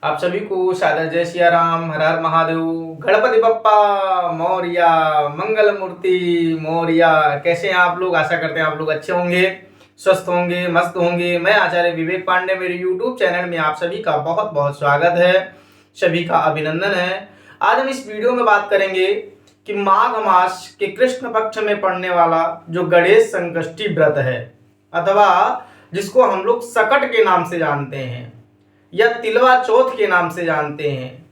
आप सभी को सादर जय सिया राम, हर हर महादेव, गणपति बप्पा मोरिया, मंगल मूर्ति मोरिया। कैसे हैं आप लोग? आशा करते हैं आप लोग अच्छे होंगे, स्वस्थ होंगे, मस्त होंगे। मैं आचार्य विवेक पांडे, मेरे यूट्यूब चैनल में आप सभी का बहुत बहुत स्वागत है, सभी का अभिनंदन है। आज हम इस वीडियो में बात करेंगे कि माघ मास के कृष्ण पक्ष में पड़ने वाला जो गणेश संकष्टी व्रत है, अथवा जिसको हम लोग सकट के नाम से जानते हैं, या तिलवा चौथ के नाम से जानते हैं,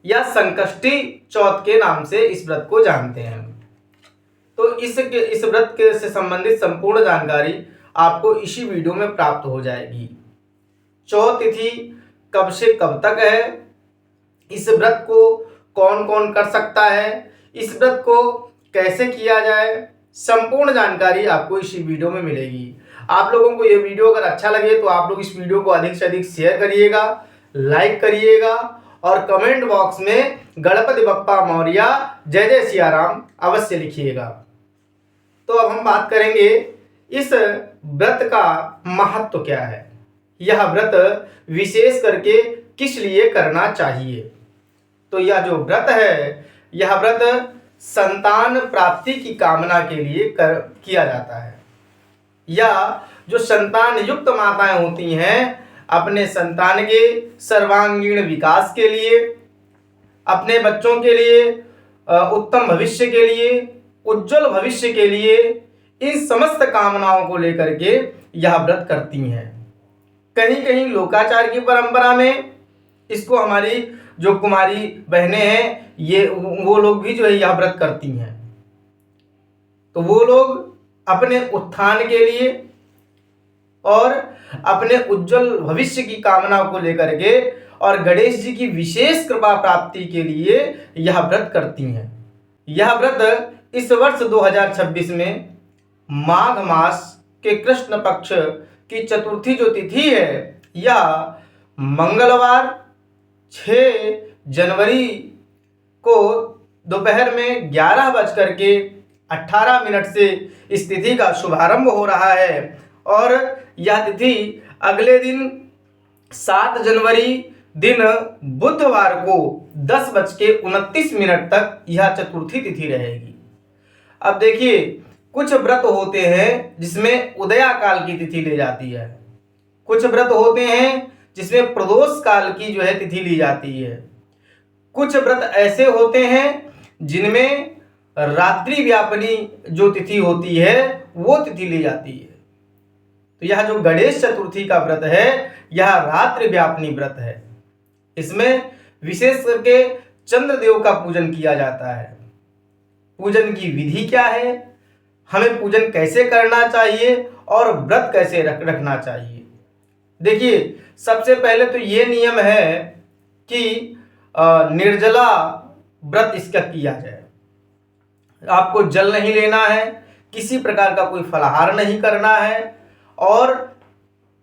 या संकष्टी चौथ के नाम से इस व्रत को जानते हैं। तो इस व्रत के से संबंधित संपूर्ण जानकारी आपको इसी वीडियो में प्राप्त हो जाएगी। चौथ तिथि कब से कब तक है, इस व्रत को कौन कौन कर सकता है, इस व्रत को कैसे किया जाए, संपूर्ण जानकारी आपको इसी वीडियो में मिलेगी। आप लोगों को ये वीडियो अगर अच्छा लगे तो आप लोग इस वीडियो को अधिक से अधिक शेयर करिएगा, लाइक करिएगा और कमेंट बॉक्स में गणपति बप्पा मौर्या जय जय सिया राम अवश्य लिखिएगा। तो अब हम बात करेंगे इस व्रत का महत्व क्या है, यह व्रत विशेष करके किस लिए करना चाहिए। तो यह जो व्रत है, यह व्रत संतान प्राप्ति की कामना के लिए किया जाता है, या जो संतान युक्त माताएं होती हैं अपने संतान के सर्वांगीण विकास के लिए, अपने बच्चों के लिए उत्तम भविष्य के लिए, उज्जवल भविष्य के लिए, इन समस्त कामनाओं को लेकर के यह व्रत करती हैं। कहीं कहीं लोकाचार की परंपरा में इसको हमारी जो कुमारी बहनें हैं ये वो लोग भी जो है यह व्रत करती हैं। तो वो लोग अपने उत्थान के लिए और अपने उज्जवल भविष्य की कामना को लेकर के और गणेश जी की विशेष कृपा प्राप्ति के लिए यह व्रत करती हैं। यह व्रत इस वर्ष 2026 में माघ मास के कृष्ण पक्ष की चतुर्थी जो तिथि है, यह मंगलवार 6 जनवरी को दोपहर में 11:18 से इस तिथि का शुभारंभ हो रहा है और यह तिथि अगले दिन 7 जनवरी दिन बुधवार को 10:29 तक यह चतुर्थी तिथि रहेगी। अब देखिए, कुछ व्रत होते हैं जिसमें उदया काल की तिथि ली जाती है, कुछ व्रत होते हैं जिसमें प्रदोष काल की जो है तिथि ली जाती है, कुछ व्रत ऐसे होते हैं जिनमें रात्रि व्यापनी जो तिथि होती है वो तिथि ली जाती है। तो यह जो गणेश चतुर्थी का व्रत है यह रात्रि व्यापनी व्रत है। इसमें विशेष करके चंद्रदेव का पूजन किया जाता है। पूजन की विधि क्या है, हमें पूजन कैसे करना चाहिए और व्रत कैसे रखना चाहिए। देखिए, सबसे पहले तो ये नियम है कि निर्जला व्रत इसका किया जाए। आपको जल नहीं लेना है, किसी प्रकार का कोई फलाहार नहीं करना है और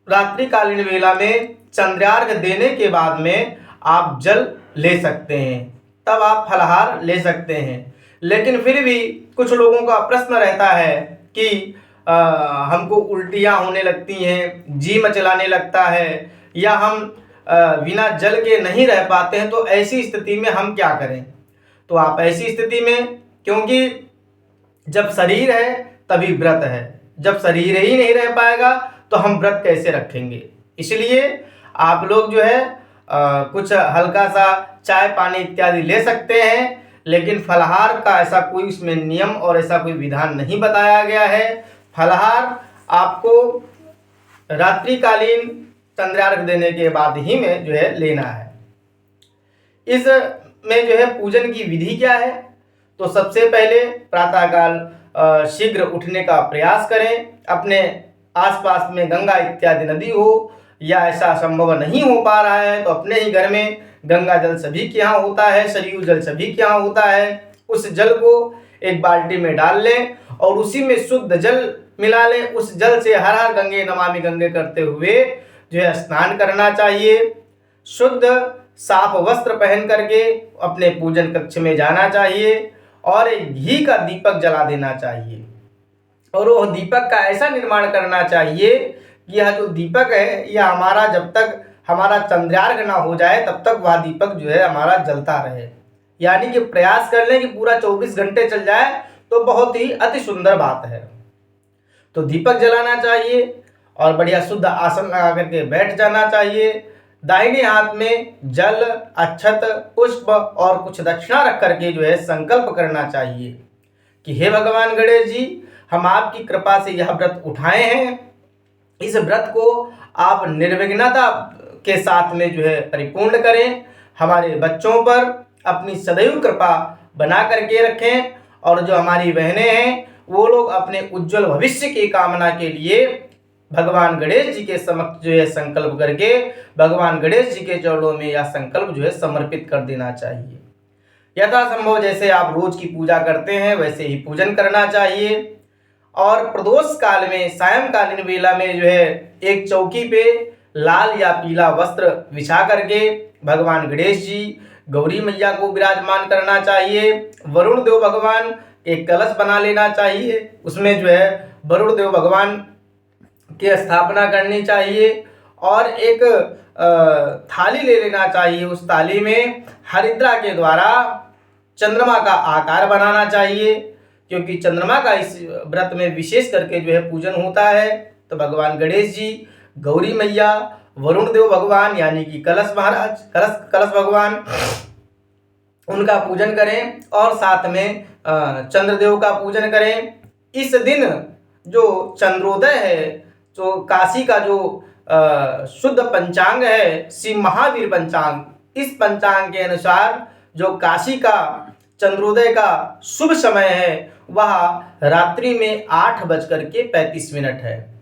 रात्रिकालीन वेला में चंद्रार्घ्य देने के बाद में आप जल ले सकते हैं, तब आप फलाहार ले सकते हैं। लेकिन फिर भी कुछ लोगों का प्रश्न रहता है कि हमको उल्टियाँ होने लगती हैं, जी मचलाने लगता है, या हम बिना जल के नहीं रह पाते हैं, तो ऐसी स्थिति में हम क्या करें। तो आप ऐसी स्थिति में, क्योंकि जब शरीर है तभी व्रत है, जब शरीर ही नहीं रह पाएगा तो हम व्रत कैसे रखेंगे। इसलिए आप लोग जो है कुछ हल्का सा चाय पानी इत्यादि ले सकते हैं, लेकिन फलाहार का ऐसा कोई उसमें नियम और ऐसा कोई विधान नहीं बताया गया है। फलाहार आपको रात्रिकालीन चंद्रार्घ्य देने के बाद ही में जो है लेना है। इस में जो है पूजन की विधि क्या है, तो सबसे पहले प्रातःकाल शीघ्र उठने का प्रयास करें। अपने आसपास में गंगा इत्यादि नदी हो, या ऐसा संभव नहीं हो पा रहा है तो अपने ही घर में गंगा जल सभी के यहाँ होता है, सरयू जल सभी के यहाँ होता है, उस जल को एक बाल्टी में डाल लें और उसी में शुद्ध जल मिला लें। उस जल से हर हर गंगे नमामि गंगे करते हुए जो है स्नान करना चाहिए। शुद्ध साफ वस्त्र पहन करके अपने पूजन कक्ष में जाना चाहिए और एक घी का दीपक जला देना चाहिए, और वह दीपक का ऐसा निर्माण करना चाहिए कि यह जो दीपक है यह हमारा जब तक हमारा चंद्रार्घ ना हो जाए तब तक वह दीपक जो है हमारा जलता रहे। यानी कि प्रयास कर लें कि पूरा 24 घंटे चल जाए तो बहुत ही अति सुंदर बात है। तो दीपक जलाना चाहिए और बढ़िया शुद्ध आसन लगा करके बैठ जाना चाहिए। दाहिने हाथ में जल, अक्षत, पुष्प और कुछ दक्षिणा रख करके जो है संकल्प करना चाहिए कि हे भगवान गणेश जी, हम आपकी कृपा से यह व्रत उठाए हैं। इस व्रत को आप निर्विघ्नता के साथ में जो है परिपूर्ण करें। हमारे बच्चों पर अपनी सदैव कृपा बना करके रखें और जो हमारी बहनें हैं वो लोग अपने उज्जवल भविष्य की कामना के लिए भगवान गणेश जी के समक्ष जो है संकल्प करके भगवान गणेश जी के चरणों में यह संकल्प जो है समर्पित कर देना चाहिए। यथासंभव जैसे आप रोज की पूजा करते हैं वैसे ही पूजन करना चाहिए। और प्रदोष काल में सायंकालीन वेला में जो है एक चौकी पे लाल या पीला वस्त्र बिछा करके भगवान गणेश जी, गौरी मैया को विराजमान करना चाहिए। वरुण देव भगवान एक कलश बना लेना चाहिए, उसमें जो है वरुण देव भगवान की स्थापना करनी चाहिए और एक थाली ले लेना चाहिए। उस थाली में हरिद्रा के द्वारा चंद्रमा का आकार बनाना चाहिए, क्योंकि चंद्रमा का इस व्रत में विशेष करके जो है पूजन होता है। तो भगवान गणेश जी, गौरी मैया, वरुण देव भगवान यानी कि कलश महाराज, कलश भगवान, उनका पूजन करें और साथ में चंद्रदेव का पूजन करें। इस दिन जो चंद्रोदय है, जो काशी का जो शुद्ध पंचांग है, श्री महावीर पंचांग, इस पंचांग के अनुसार जो काशी का चंद्रोदय का शुभ समय है वह रात्रि में 8:35 है।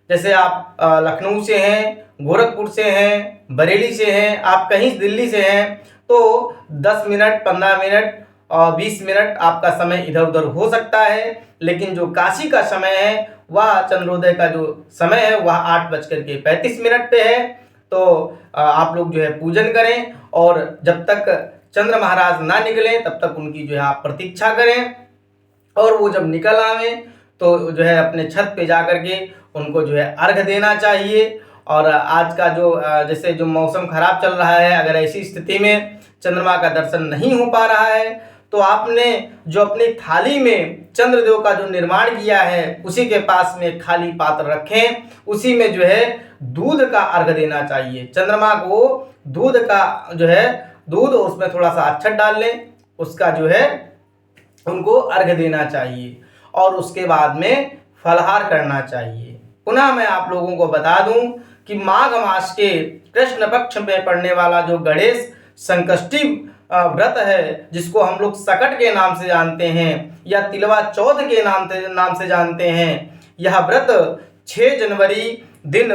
जैसे आप लखनऊ से हैं, गोरखपुर से हैं, बरेली से हैं, आप कहीं दिल्ली से हैं तो 10 मिनट, 15 मिनट और 20 मिनट आपका समय इधर उधर हो सकता है, लेकिन जो काशी का समय है वह चंद्रोदय का जो समय है वह 8:35 पे है। तो आप लोग जो है पूजन करें और जब तक चंद्र महाराज ना निकले तब तक उनकी जो है आप प्रतीक्षा करें और वो जब निकल आवे तो जो है अपने छत पे जा कर के उनको जो है अर्घ देना चाहिए। और आज का जो जैसे जो मौसम खराब चल रहा है, अगर ऐसी स्थिति में चंद्रमा का दर्शन नहीं हो पा रहा है तो आपने जो अपनी थाली में चंद्रदेव का जो निर्माण किया है उसी के पास में खाली पात्र रखें, उसी में जो है दूध का अर्घ देना चाहिए। चंद्रमा को दूध का जो है दूध और उसमें थोड़ा सा अक्षत डाल लें, उसका जो है उनको अर्घ देना चाहिए और उसके बाद में फलाहार करना चाहिए। पुनः मैं आप लोगों को बता दूं कि माघ मास के कृष्ण पक्ष में पड़ने वाला जो गणेश संकष्टी व्रत है, जिसको हम लोग सकट के नाम से जानते हैं या तिलवा चौथ के नाम से जानते हैं, यह व्रत 6 जनवरी दिन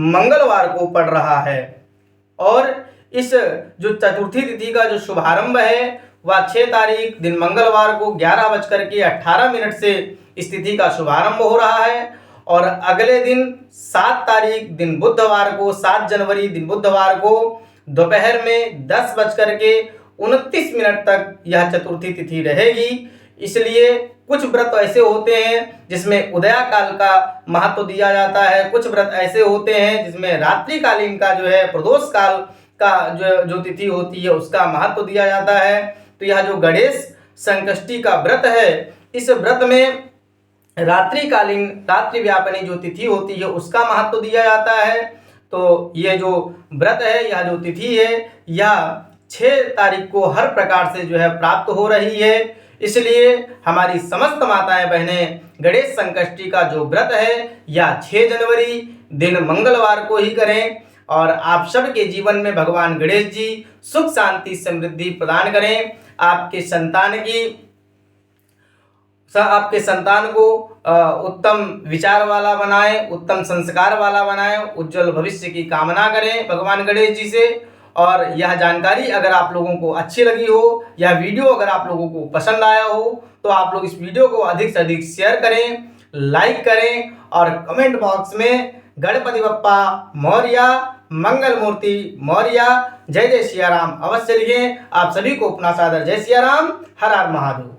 मंगलवार को पड़ रहा है। और इस जो चतुर्थी तिथि का जो शुभारंभ है वह 6 तारीख दिन मंगलवार को 11:18 से इस तिथि का शुभारंभ हो रहा है और अगले दिन 7 तारीख दिन बुधवार को, 7 जनवरी दिन बुधवार को दोपहर में 10:29 तक यह चतुर्थी तिथि रहेगी। इसलिए कुछ व्रत ऐसे होते हैं जिसमें उदया काल का महत्व दिया जाता है, कुछ व्रत ऐसे होते हैं जिसमें रात्रिकालीन का जो है प्रदोष काल का जो तिथि होती है उसका महत्व दिया जाता है। तो यह जो गणेश संकष्टी का व्रत है, इस व्रत में रात्रिकालीन रात्रि व्यापनी जो तिथि होती है उसका महत्व दिया जाता है। तो ये जो व्रत है, यह जो तिथि है, यह 6 तारीख को हर प्रकार से जो है प्राप्त हो रही है। इसलिए हमारी समस्त माताएं बहनें गणेश संकष्टी का जो व्रत है यह 6 जनवरी दिन मंगलवार को ही करें और आप सबके जीवन में भगवान गणेश जी सुख शांति समृद्धि प्रदान करें। आपके संतान को उत्तम विचार वाला बनाएं, उत्तम संस्कार वाला बनाएं, उज्जवल भविष्य की कामना करें भगवान गणेश जी से। और यह जानकारी अगर आप लोगों को अच्छी लगी हो, यह वीडियो अगर आप लोगों को पसंद आया हो तो आप लोग इस वीडियो को अधिक से अधिक शेयर करें, लाइक करें और कमेंट बॉक्स में गणपति बप्पा मौर्या, मंगल मूर्ति मौर्या, जय जय सिया राम अवश्य लिखें। आप सभी को अपना सादर जय सिया राम, हर हर महादेव।